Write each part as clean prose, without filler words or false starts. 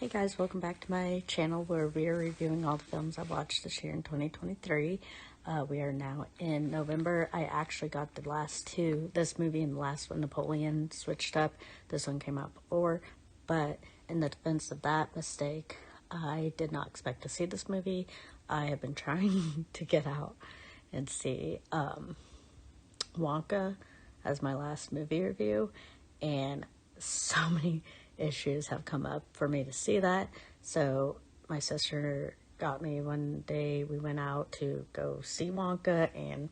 Hey guys, welcome back to my channel where we are reviewing all the films I watched this year in 2023. We are now in November. I actually got the last two, this movie and the last one, Napoleon, switched up. This one came out before, but in the defense of that mistake, I did not expect to see this movie. I have been trying to get out and see Wonka as my last movie review, and so many issues have come up for me to see that. So my sister got me one day, we went out to go see Wonka, and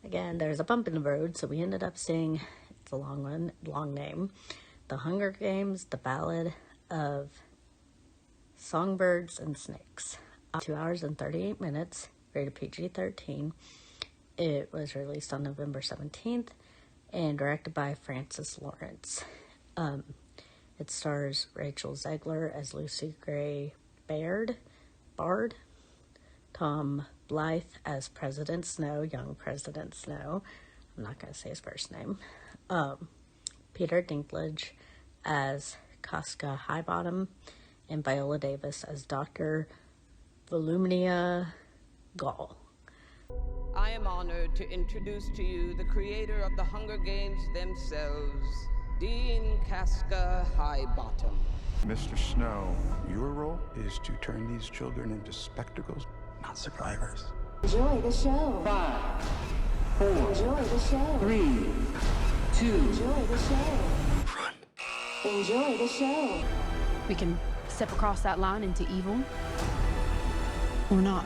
again, there's a bump in the road, so we ended up seeing, it's a long one, long name, The Hunger Games, The Ballad of Songbirds and Snakes. 2 hours and 38 minutes, rated PG-13. It was released on November 17th and directed by Francis Lawrence. It stars Rachel Zegler as Lucy Gray Baird, Tom Blyth as President Snow, young President Snow. I'm not going to say his first name. Peter Dinklage as Casca Highbottom, and Viola Davis as Dr. Volumnia Gaul. I am honored to introduce to you the creator of the Hunger Games themselves, Dean Casca Highbottom. Mr. Snow, your role is to turn these children into spectacles, not survivors. Enjoy the show. 5, 4, Enjoy the show. 3, 2, Enjoy the show. Run. Enjoy the show. We can step across that line into evil, or not.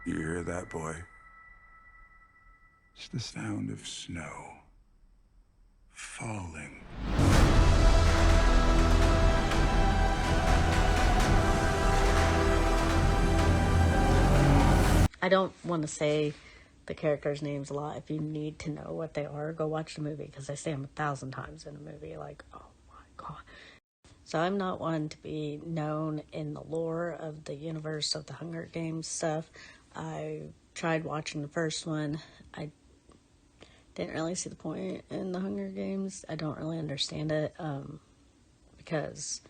You hear that, boy? It's the sound of snow falling. I don't want to say the characters' names a lot. If you need to know what they are, go watch the movie, because I say them 1,000 times in a movie, like, oh my god. So I'm not one to be known in the lore of the universe of the Hunger Games stuff. I tried watching the first one. I didn't really see the point in the Hunger Games. I don't really understand it, because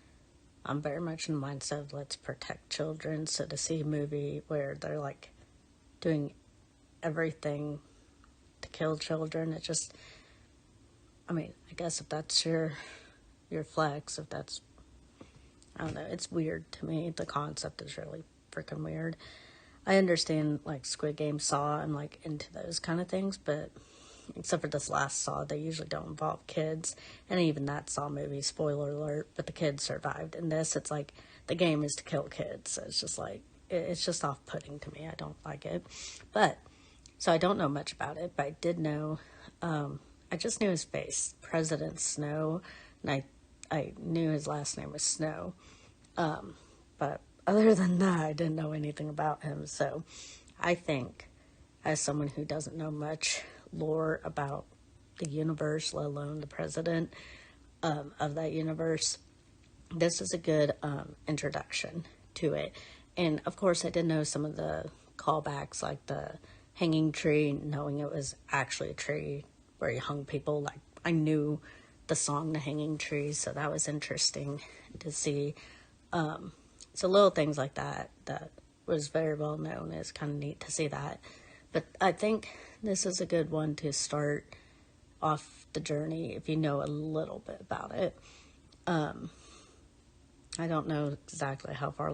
I'm very much in the mindset of let's protect children. So to see a movie where they're like doing everything to kill children, it just, I mean, I guess if that's your flex, if that's, I don't know, it's weird to me. The concept is really freaking weird. I understand, like, Squid Game, Saw, I'm, like, into those kind of things, but except for this last Saw, they usually don't involve kids, and even that Saw movie, spoiler alert, but the kids survived. In this, it's like, the game is to kill kids, so it's just, like, it's just off-putting to me. I don't like it. But, so I don't know much about it, but I did know, I just knew his face, President Snow, and I knew his last name was Snow, but other than that, I didn't know anything about him. So I think, as someone who doesn't know much lore about the universe, let alone the president of that universe, this is a good introduction to it. And of course, I did know some of the callbacks, like the hanging tree, knowing it was actually a tree where he hung people. Like, I knew the song The Hanging Tree, so that was interesting to see. So little things like that was very well known. It's kind of neat to see that. But I think this is a good one to start off the journey if you know a little bit about it. I don't know exactly how far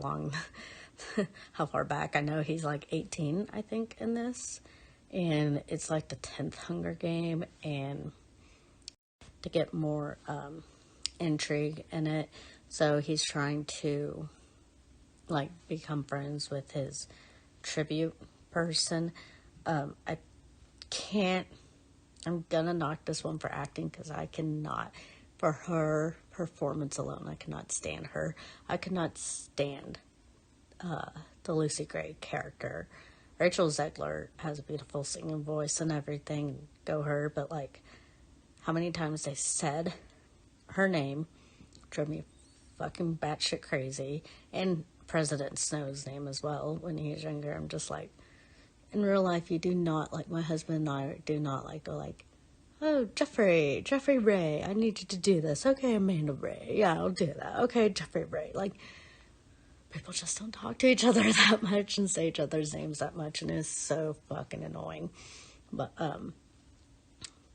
back. I know he's like 18, I think, in this. And it's like the 10th Hunger Game, and to get more intrigue in it. So he's trying to, like, become friends with his tribute person. I'm gonna knock this one for acting, because I cannot, for her performance alone, I cannot stand her. I could not stand the Lucy Gray character. Rachel Zegler has a beautiful singing voice and everything, go her, but like, how many times they said her name drove me fucking batshit crazy, and President Snow's name as well when he was younger. I'm just like, in real life, you do not, like, my husband and I do not like go like, oh, Jeffrey Ray, I need you to do this. Okay, Amanda Ray, yeah, I'll do that. Okay, Jeffrey Ray. Like, people just don't talk to each other that much and say each other's names that much, and it's so fucking annoying. But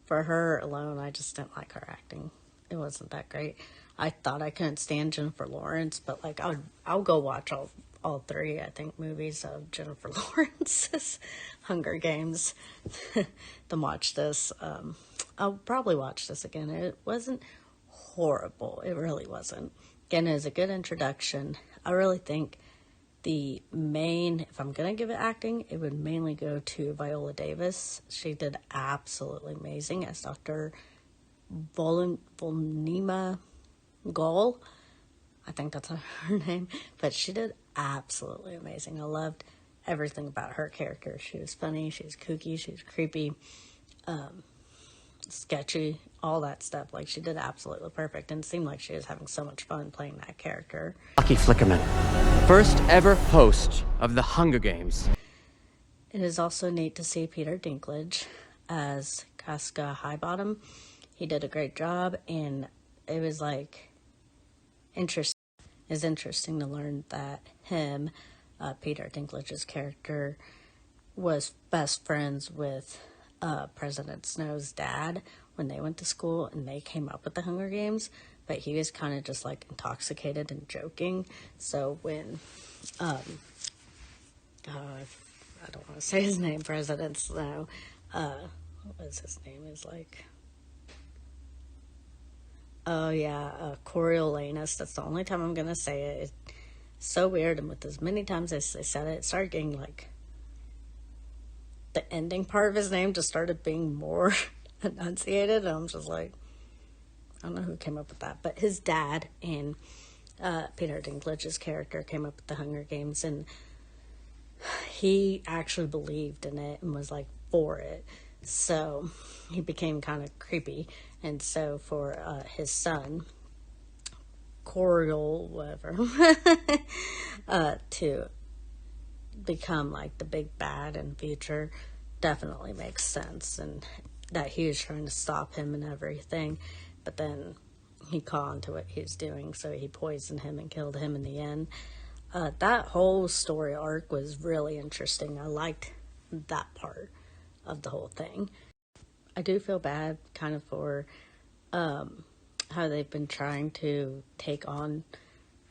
for her alone, I just didn't like her acting. It wasn't that great. I thought I couldn't stand Jennifer Lawrence, but like I'll go watch all three, I think, movies of Jennifer Lawrence's Hunger Games to watch this. I'll probably watch this again. It wasn't horrible. It really wasn't. Again, it was a good introduction. I really think the main, if I'm going to give it acting, it would mainly go to Viola Davis. She did absolutely amazing as Dr. Volnima Gaul. I think that's her name. But she did absolutely amazing. I loved everything about her character. She was funny, she was kooky, she was creepy, sketchy, all that stuff. Like, she did absolutely perfect, and it seemed like she was having so much fun playing that character. Lucky Flickerman, first ever host of the Hunger Games. It is also neat to see Peter Dinklage as Casca Highbottom. He did a great job, and it was like interesting. It's interesting to learn that him, Peter Dinklage's character, was best friends with President Snow's dad when they went to school, and they came up with the Hunger Games, but he was kind of just like intoxicated and joking. So when I don't want to say his name, President Snow, what was his name, is like, oh yeah, Coriolanus. That's the only time I'm gonna say it. It's so weird, and with as many times as I said it, it started getting like, the ending part of his name just started being more enunciated, and I'm just like, I don't know who came up with that, but his dad and Peter Dinklage's character came up with the Hunger Games, and he actually believed in it and was like for it. So he became kind of creepy, and so for his son, Coriol, whatever, to become like the big bad in future definitely makes sense, and that he was trying to stop him and everything, but then he caught on to what he was doing, so he poisoned him and killed him in the end. That whole story arc was really interesting. I liked that part of the whole thing. I do feel bad kind of for how they've been trying to take on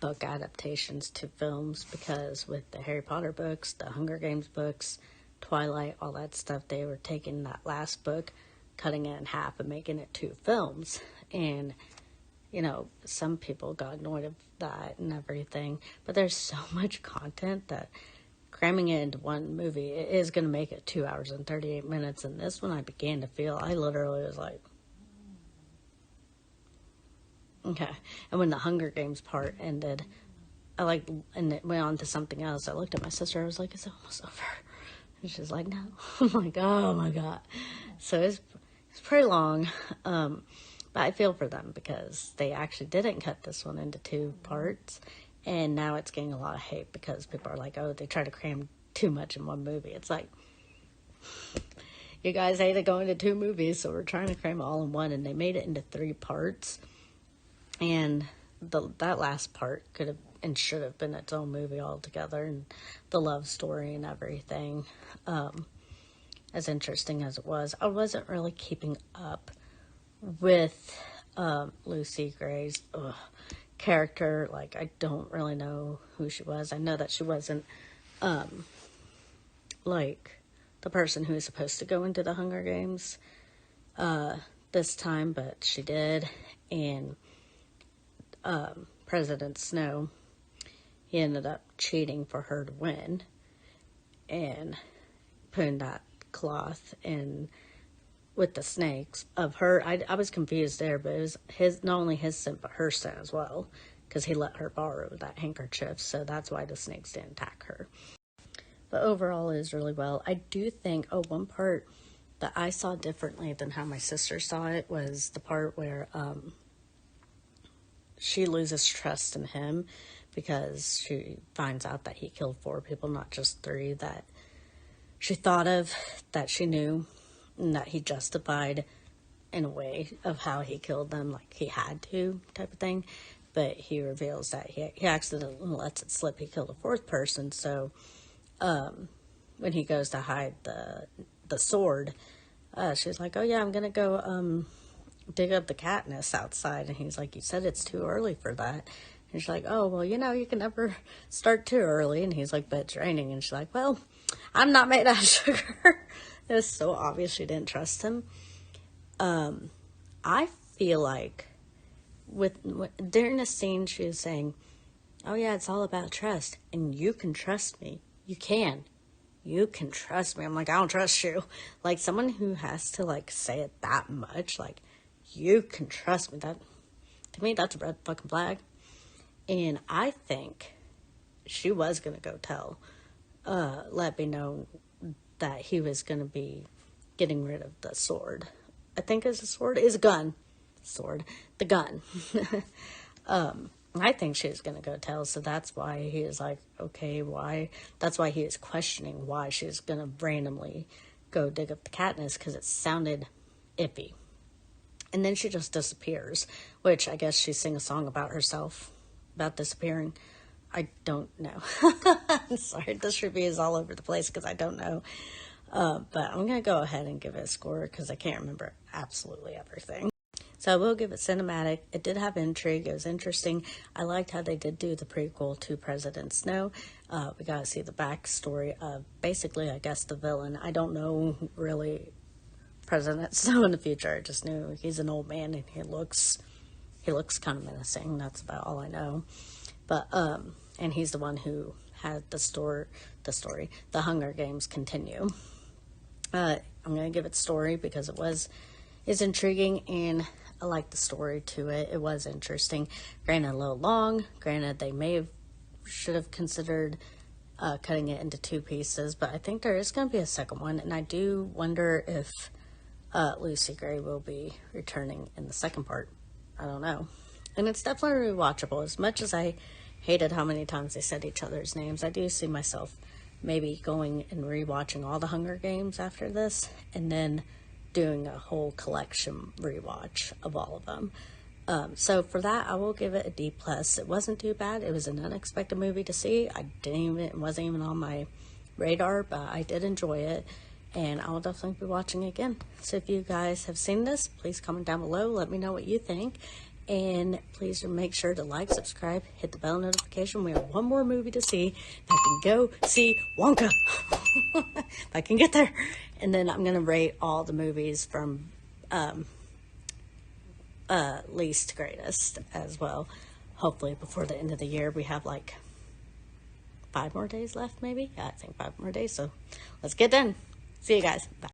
book adaptations to films, because with the Harry Potter books, the Hunger Games books, Twilight, all that stuff, they were taking that last book, cutting it in half and making it 2 films. And, you know, some people got annoyed of that and everything, but there's so much content that cramming it into one movie is going to make it 2 hours and 38 minutes. And this one I began to feel, I literally was like, okay. And when the Hunger Games part ended, and it went on to something else, I looked at my sister, I was like, it's almost over. And she's like, no. I'm like, oh my God. So it's pretty long. But I feel for them, because they actually didn't cut this one into 2 parts. And now it's getting a lot of hate because people are like, oh, they try to cram too much in one movie. It's like, you guys hated going to 2 movies, so we're trying to cram it all in one. And they made it into 3 parts. And that last part could have and should have been its own movie altogether. And the love story and everything, as interesting as it was, I wasn't really keeping up with Lucy Gray's character. Like, I don't really know who she was. I know that she wasn't like the person who was supposed to go into the Hunger Games this time, but she did. And President Snow, he ended up cheating for her to win and putting that cloth in with the snakes of her. I was confused there, but it was not only his sin but her sin as well, because he let her borrow that handkerchief, so that's why the snakes didn't attack her. But overall, it is really well. I do think, one part that I saw differently than how my sister saw it was the part where she loses trust in him, because she finds out that he killed 4 people, not just 3 that she thought of, that she knew, and that he justified in a way of how he killed them, like he had to type of thing. But he reveals that he accidentally lets it slip. He killed a fourth person. So when he goes to hide the sword, she's like, oh yeah, I'm going to go dig up the Katniss outside. And he's like, you said it's too early for that. And she's like, oh, well, you know, you can never start too early. And he's like, but it's raining. And she's like, well, I'm not made out of sugar. It was so obvious she didn't trust him. I feel like during the scene, she was saying, oh yeah, it's all about trust. And you can trust me. You can trust me. I'm like, I don't trust you. Like, someone who has to, like, say it that much, like, you can trust me. That, to me, that's a red fucking flag. And I think she was going to go tell, let me know that he was going to be getting rid of the sword. I think it's a sword. It's a gun. Sword. The gun. I think she was going to go tell, so that's why he is like, okay, why? That's why he is questioning why she's going to randomly go dig up the Katniss, because it sounded iffy. And then she just disappears, which I guess she sang a song about herself, about disappearing. I don't know. I'm sorry, this review is all over the place because I don't know. But I'm going to go ahead and give it a score because I can't remember absolutely everything. So I will give it cinematic. It did have intrigue. It was interesting. I liked how they did do the prequel to President Snow. We got to see the backstory of basically, I guess, the villain. I don't know really President Snow in the future. I just knew he's an old man and he looks kind of menacing. That's about all I know. But and he's the one who had the Hunger Games continue. I'm gonna give it story because it's intriguing and I like the story to it. It was interesting. Granted, a little long. Granted, they should have considered cutting it into 2 pieces, but I think there is going to be a second one, and I do wonder if Lucy Gray will be returning in the second part. I don't know. And it's definitely rewatchable. As much as I hated how many times they said each other's names, I do see myself maybe going and rewatching all the Hunger Games after this, and then doing a whole collection rewatch of all of them. So for that, I will give it a D+. It wasn't too bad. It was an unexpected movie to see. It wasn't even on my radar, but I did enjoy it, and I will definitely be watching it again. So if you guys have seen this, please comment down below. Let me know what you think. And please make sure to like, subscribe, hit the bell notification. We have one more movie to see. If I can go see Wonka. If I can get there. And then I'm going to rate all the movies from least to greatest as well. Hopefully before the end of the year. We have like 5 more days left maybe. Yeah, I think 5 more days. So let's get done. See you guys. Bye.